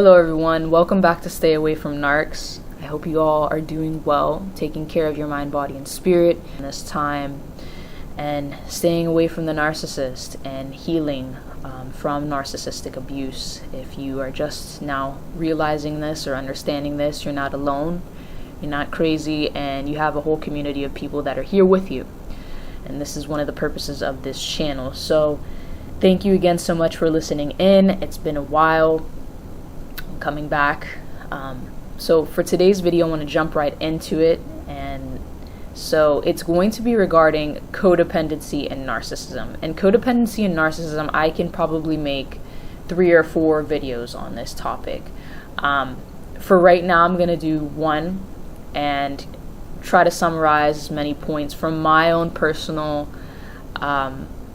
Hello everyone, welcome back to Stay Away from Narcs. I hope you all are doing well, taking care of your mind, body, and spirit in this time, and staying away from the narcissist and healing from narcissistic abuse. If you are just now realizing this or understanding this, you're not alone, you're not crazy, and you have a whole community of people that are here with you. And this is one of the purposes of this channel. So thank you again so much for listening in. It's been a while. I'm coming back. So for today's video, I want to jump right into it. And so it's going to be regarding codependency and narcissism. And codependency and narcissism, I can probably make 3 or 4 videos on this topic. For right now, I'm going to do one and try to summarize as many points from my own personal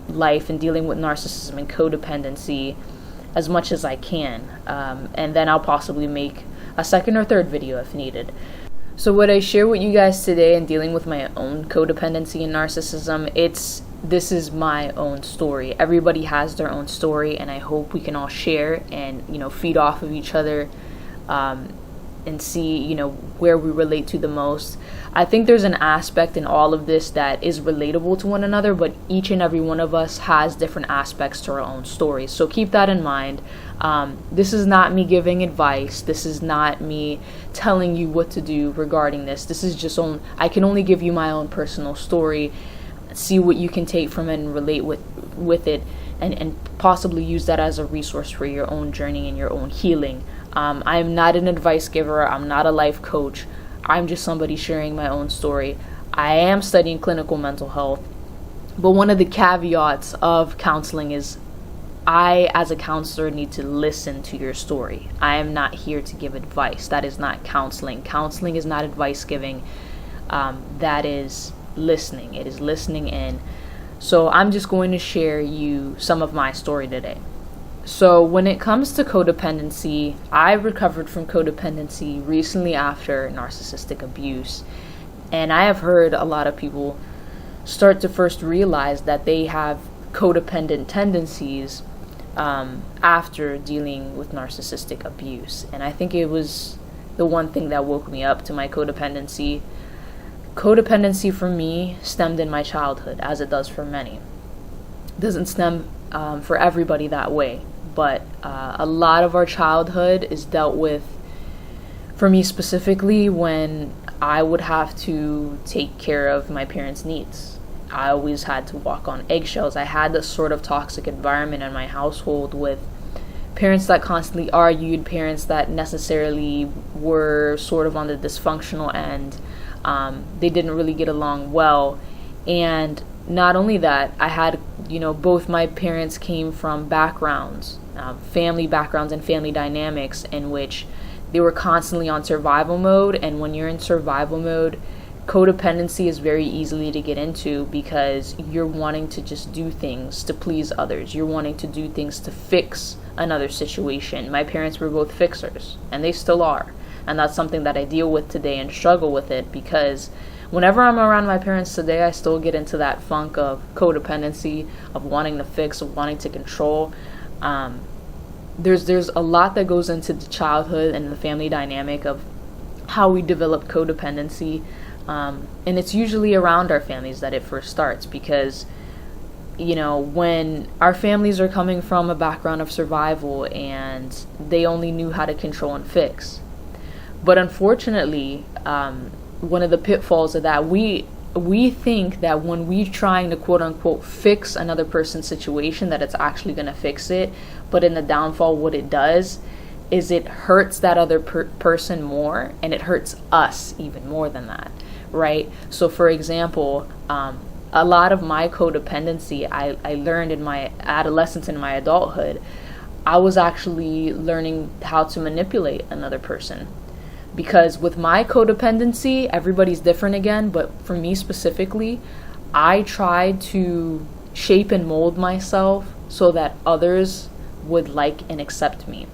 life in dealing with narcissism and codependency as much as I can, and then I'll possibly make a second or third video if needed. So what I share with you guys today in dealing with my own codependency and narcissism, this is my own story. Everybody has their own story, and I hope we can all share and feed off of each other and see where we relate to the most. I think there's an aspect in all of this that is relatable to one another, but each and every one of us has different aspects to our own stories. So keep that in mind. This is not me giving advice. This is not me telling you what to do regarding this. This is just I can only give you my own personal story, see what you can take from it and relate with it, and possibly use that as a resource for your own journey and your own healing. I'm not an advice giver. I'm not a life coach. I'm just somebody sharing my own story. I am studying clinical mental health, but one of the caveats of counseling is I, as a counselor, need to listen to your story. I am not here to give advice. That is not counseling. Counseling is not advice giving. That is listening. It is listening in. So I'm just going to share you some of my story today. So when it comes to codependency, I recovered from codependency recently after narcissistic abuse. And I have heard a lot of people start to first realize that they have codependent tendencies after dealing with narcissistic abuse. And I think it was the one thing that woke me up to my codependency. Codependency for me stemmed in my childhood, as it does for many. It doesn't stem for everybody that way, but a lot of our childhood is dealt with, for me specifically, when I would have to take care of my parents' needs. I always had to walk on eggshells. I had this sort of toxic environment in my household with parents that constantly argued, parents that necessarily were sort of on the dysfunctional end. They didn't really get along well. And not only that, I had, both my parents came from backgrounds, family backgrounds and family dynamics in which they were constantly on survival mode. And when you're in survival mode, codependency is very easily to get into because you're wanting to just do things to please others. You're wanting to do things to fix another situation. My parents were both fixers, and they still are. And that's something that I deal with today and struggle with it because whenever I'm around my parents today, I still get into that funk of codependency, of wanting to fix, of wanting to control. There's a lot that goes into the childhood and the family dynamic of how we develop codependency. And it's usually around our families that it first starts because, when our families are coming from a background of survival and they only knew how to control and fix. But unfortunately, one of the pitfalls of that, we think that when we're trying to quote unquote fix another person's situation, that it's actually going to fix it. But in the downfall, what it does is it hurts that other person more, and it hurts us even more than that, right? So for example, a lot of my codependency I learned in my adolescence and my adulthood. I was actually learning how to manipulate another person. Because with my codependency, everybody's different again, but for me specifically, I tried to shape and mold myself so that others would like and accept me.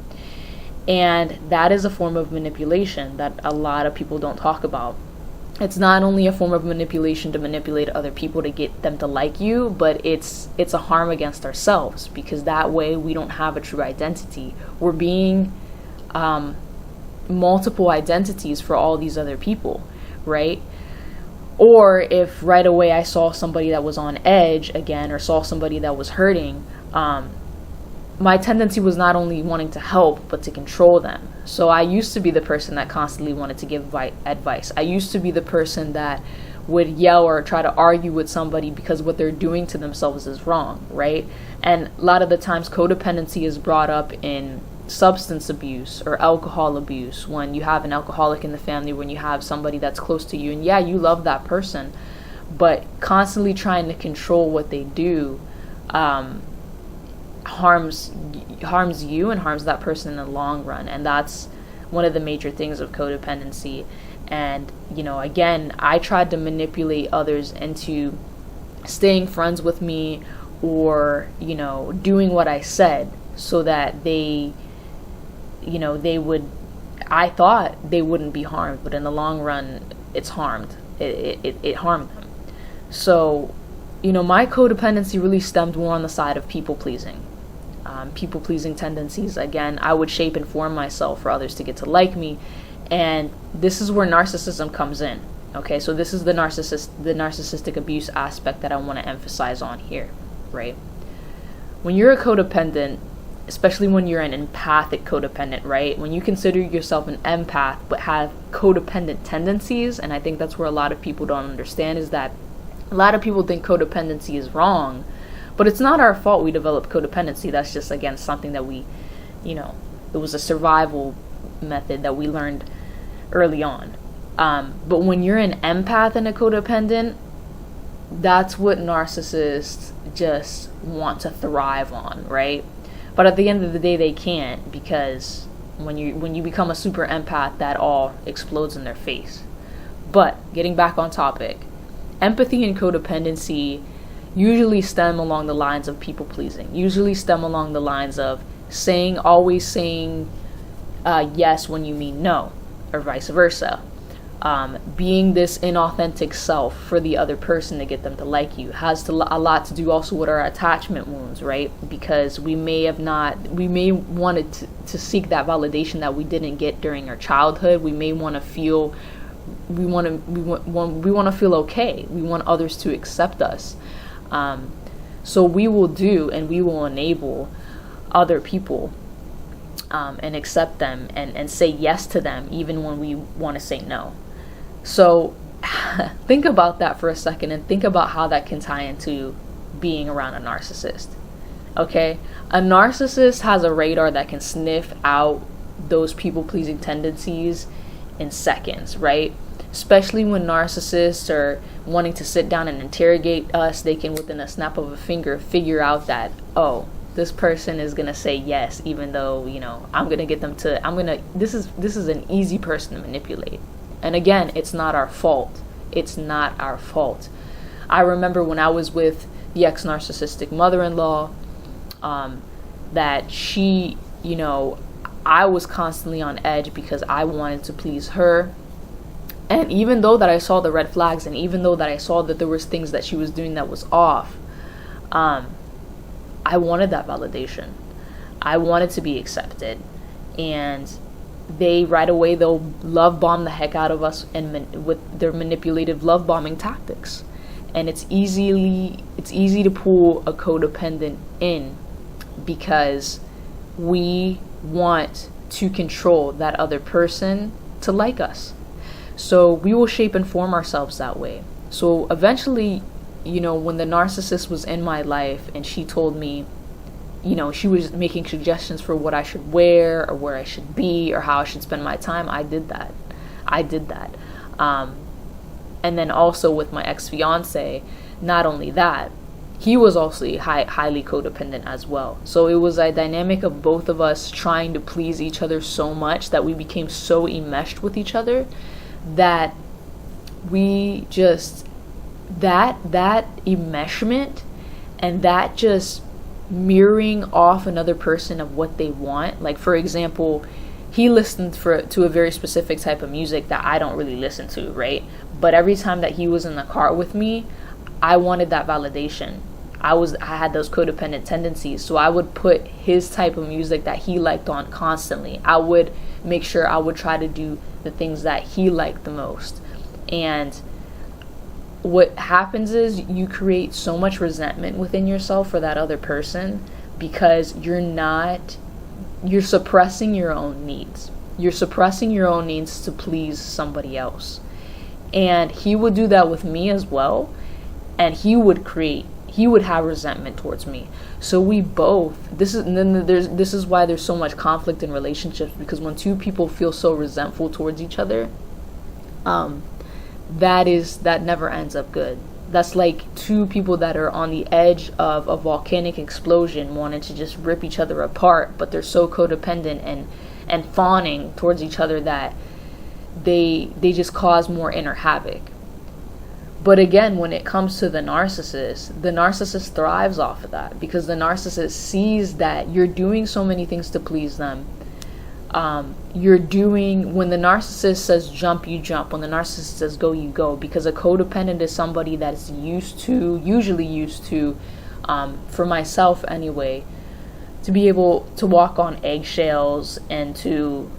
And that is a form of manipulation that a lot of people don't talk about. It's not only a form of manipulation to manipulate other people to get them to like you, but it's a harm against ourselves because that way we don't have a true identity. We're being multiple identities for all these other people, right? Or if right away I saw somebody that was on edge again, or saw somebody that was hurting, my tendency was not only wanting to help, but to control them. So I used to be the person that constantly wanted to give advice. I used to be the person that would yell or try to argue with somebody because what they're doing to themselves is wrong, right? And a lot of the times codependency is brought up in substance abuse or alcohol abuse, when you have an alcoholic in the family, when you have somebody that's close to you, and yeah, you love that person, but constantly trying to control what they do harms you and harms that person in the long run. And that's one of the major things of codependency. And again, I tried to manipulate others into staying friends with me, or doing what I said, so that they would, I thought they wouldn't be harmed, but in the long run, it harmed them. So, my codependency really stemmed more on the side of people-pleasing. People-pleasing tendencies. Again, I would shape and form myself for others to get to like me, and this is where narcissism comes in. Okay, so this is the narcissistic abuse aspect that I want to emphasize on here, right? When you're a codependent, especially when you're an empathic codependent, right? When you consider yourself an empath but have codependent tendencies, and I think that's where a lot of people don't understand, is that a lot of people think codependency is wrong, but it's not our fault we developed codependency. That's just, again, something that we, it was a survival method that we learned early on. But when you're an empath and a codependent, that's what narcissists just want to thrive on, right? But at the end of the day, they can't, because when you become a super empath, that all explodes in their face. But getting back on topic, empathy and codependency usually stem along the lines of people pleasing. Usually stem along the lines of always saying yes when you mean no, or vice versa. Being this inauthentic self for the other person to get them to like you has a lot to do also with our attachment wounds, right? Because we may wanted to seek that validation that we didn't get during our childhood. We may want to feel we want to feel okay. We want others to accept us. So we will do, and we will enable other people and accept them and say yes to them even when we want to say no. So think about that for a second, and think about how that can tie into being around a narcissist. Okay? A narcissist has a radar that can sniff out those people-pleasing tendencies in seconds, right? Especially when narcissists are wanting to sit down and interrogate us, they can, within a snap of a finger, figure out that, oh, this person is gonna say yes, even though, I'm gonna get them to, this is an easy person to manipulate. And again, it's not our fault. It's not our fault. I remember when I was with the ex-narcissistic mother-in-law, that she, I was constantly on edge because I wanted to please her. And even though that I saw the red flags, and even though that I saw that there was things that she was doing that was off, I wanted that validation. I wanted to be accepted. And they right away, they'll love bomb the heck out of us and with their manipulative love bombing tactics. And it's easy to pull a codependent in because we want to control that other person to like us. So we will shape and form ourselves that way. So eventually, when the narcissist was in my life and she told me, she was making suggestions for what I should wear or where I should be or how I should spend my time, I did that. And then also with my ex-fiance, not only that, he was also highly codependent as well. So it was a dynamic of both of us trying to please each other so much that we became so enmeshed with each other that we just, that enmeshment and that just mirroring off another person of what they want. Like, for example, he listened to a very specific type of music that I don't really listen to, right? But every time that he was in the car with me, I wanted that validation. I had those codependent tendencies, so I would put his type of music that he liked on constantly. I would make sure I would try to do the things that he liked the most. And what happens is you create so much resentment within yourself for that other person, because you're suppressing your own needs. You're suppressing your own needs to please somebody else. And he would do that with me as well, and he would have resentment towards me. So we both, this is why there's so much conflict in relationships, because when two people feel so resentful towards each other, that never ends up good. That's like two people that are on the edge of a volcanic explosion, wanting to just rip each other apart, but they're so codependent and fawning towards each other that they just cause more inner havoc. But again, when it comes to the narcissist thrives off of that, because the narcissist sees that you're doing so many things to please them. When the narcissist says jump, you jump. When the narcissist says go, you go. Because a codependent is somebody that is usually used to, for myself anyway, to be able to walk on eggshells and to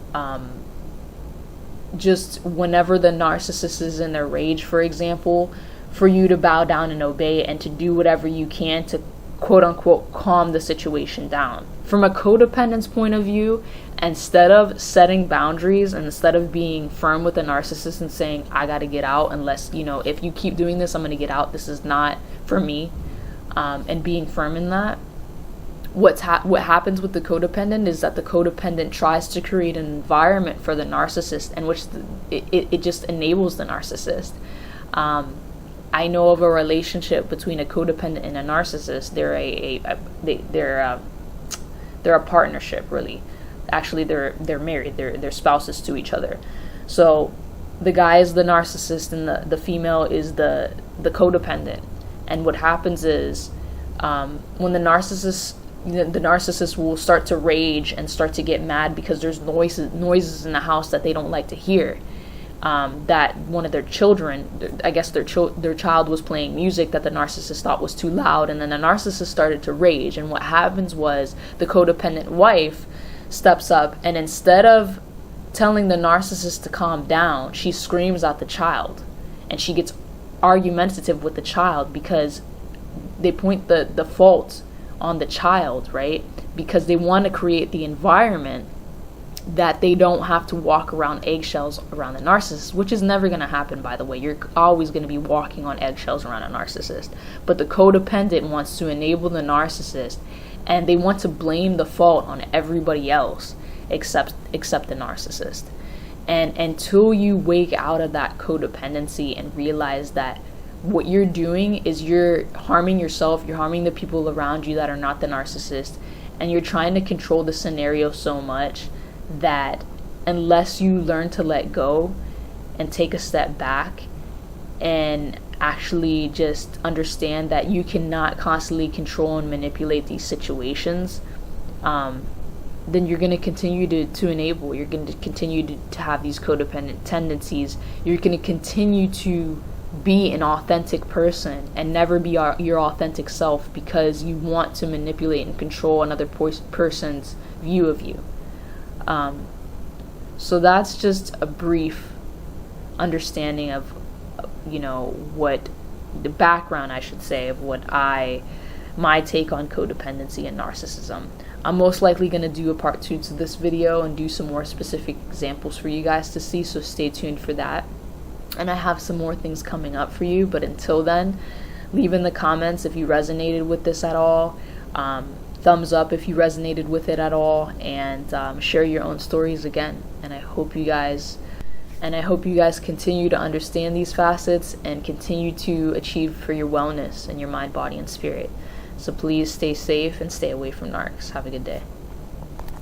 just whenever the narcissist is in their rage, for example, for you to bow down and obey and to do whatever you can to quote unquote calm the situation down. From a codependent's point of view, instead of setting boundaries and instead of being firm with the narcissist and saying, I gotta get out, unless, if you keep doing this, I'm gonna get out, this is not for me, and being firm in that, what happens with the codependent is that the codependent tries to create an environment for the narcissist in which it just enables the narcissist. I know of a relationship between a codependent and a narcissist. They're a partnership, really. Actually, they're married. They're spouses to each other. So the guy is the narcissist and the female is the codependent. And what happens is when the narcissist will start to rage and start to get mad because there's noises in the house that they don't like to hear. That one of their children, I guess their child was playing music that the narcissist thought was too loud, and then the narcissist started to rage. And what happens was the codependent wife steps up, and instead of telling the narcissist to calm down, she screams at the child, and she gets argumentative with the child because they point the fault on the child, right? Because they want to create the environment that they don't have to walk around eggshells around the narcissist, which is never going to happen, by the way. You're always going to be walking on eggshells around a narcissist. But the codependent wants to enable the narcissist, and they want to blame the fault on everybody else except the narcissist. And until you wake out of that codependency and realize that what you're doing is you're harming yourself, you're harming the people around you that are not the narcissist, and you're trying to control the scenario so much that unless you learn to let go and take a step back and actually just understand that you cannot constantly control and manipulate these situations, then you're going to continue to enable, you're going to continue to have these codependent tendencies, you're going to continue to be an authentic person and never be your authentic self because you want to manipulate and control another person's view of you. So that's just a brief understanding of, what the background, I should say, of my take on codependency and narcissism. I'm most likely going to do a part 2 to this video and do some more specific examples for you guys to see, so stay tuned for that. And I have some more things coming up for you, but until then, leave in the comments if you resonated with this at all. Thumbs up if you resonated with it at all, and share your own stories again. And I hope you guys continue to understand these facets and continue to achieve for your wellness in your mind, body, and spirit. So please stay safe and stay away from narcs. Have a good day.